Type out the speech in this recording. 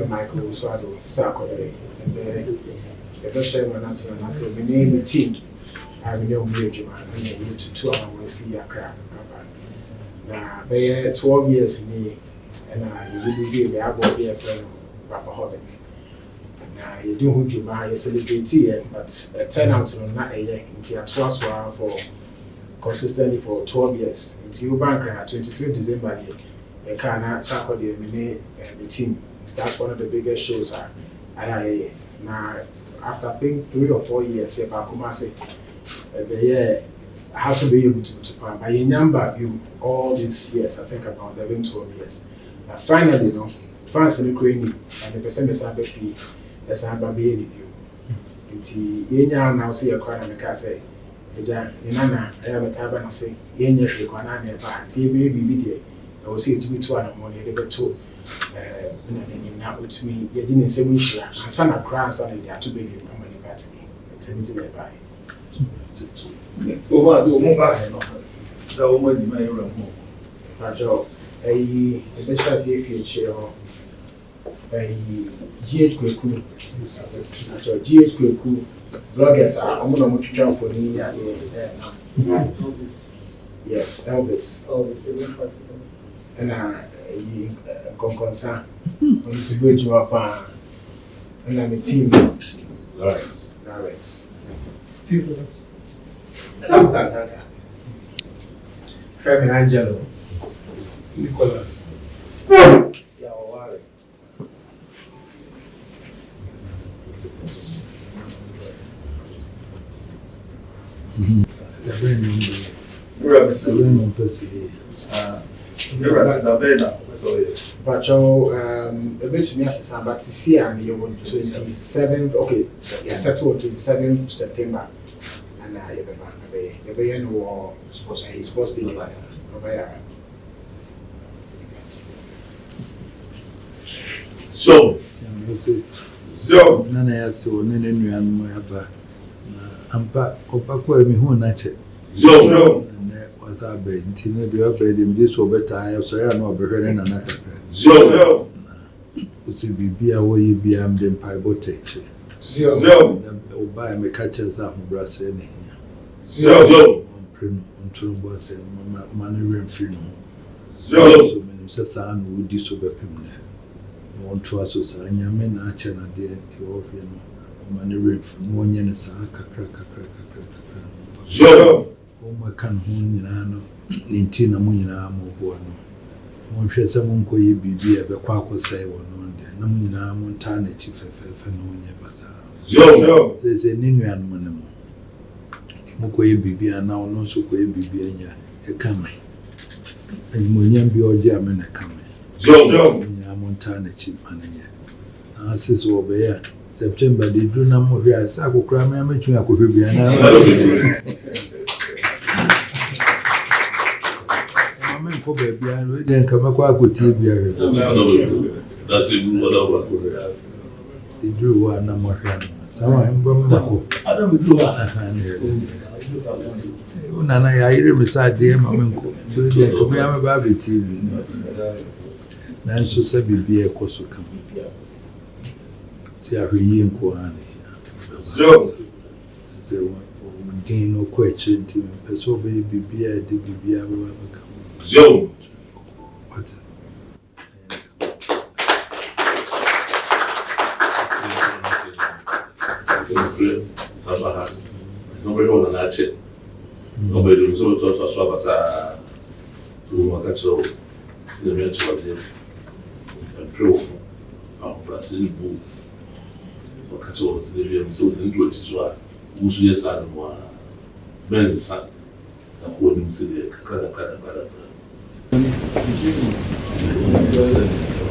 Michael Swado, Saturday, and the Sherman answer, and I said, we name the team. I know Major Man, and you to 2 hours for your crap. Now, they 12 years in me, and you really see the above their friend, Rapaholic. Now, you do who you might celebrate here, but a turnout on not a year into a trust for consistently for 12 years. Until bank 25th December, you can't Saturday, the team. That's one of the biggest shows. Now, after I think 3 or 4 years, I have to be able to plan. By number you all these years, I think about 11, 12 years. Now, finally, fans in the Ukraine and the percent is a fee as I have be you. Until now, see a crown and a say, Nana, I am a taban and say, Yenya, baby, I will see it to me 2 hours morning, a little too. Now to me, you didn't say we should. And son of crowns on it, to be the money party. It's a little bit by. Over the mobile, the woman in my room. But a bishop, if you chair a GH Kuku, GH Kuku, bloggers are on to travel for the yes, Elvis. And concern. I'm just going to my and I'm a team. Lawrence. Difference. Something like that. Femi Angelo. Nicholas. Yeah, all But a bit to me as a but see, and you was 27th. Okay, I settled 27th September, and the Bayan war is supposed to be so, Nana has so many new and my Ampa, Opaqua, me who nature. And that was our bed. Until the other bed, this will better. I have said, I know better than another. so, What's it be away be am them pipe take. so, Buy me catchers up, brass any here. so, Prim, on true boss, and money rent free. so, many son would disobey him. Want to associate men, Archer, and dear to money rent from 1 year, crack. so, my can win in Anno, Nintina Munina Mobuano. One share someone could be a Bequaco say one day, Namina Montana chief Fenonia Bazaar. so, There's a Ninian Monemo. Mokoye Bibi and now no so could be a coming. And Munian be all German a coming. so, Montana chief manager. I says over here. September, they do not move here. I could cry, I met you. I could be an I'm for baby. I didn't come across with TV. that's it. Whatever. They drew one number. I'm going to I don't do Nana, I hear beside the Mamma. We have a baby TV. Nancy said, be a course of come. See, I hear in Koran. So, they were gain no question to me. So, baby, be a DBB. I will have come. so, What? nobody on that shit. Nobody was so to swap us to one catch all the mental and proof of Brazil. So catch all the living so didn't do it as well. Who's yes, I don't want men's son. I wouldn't see the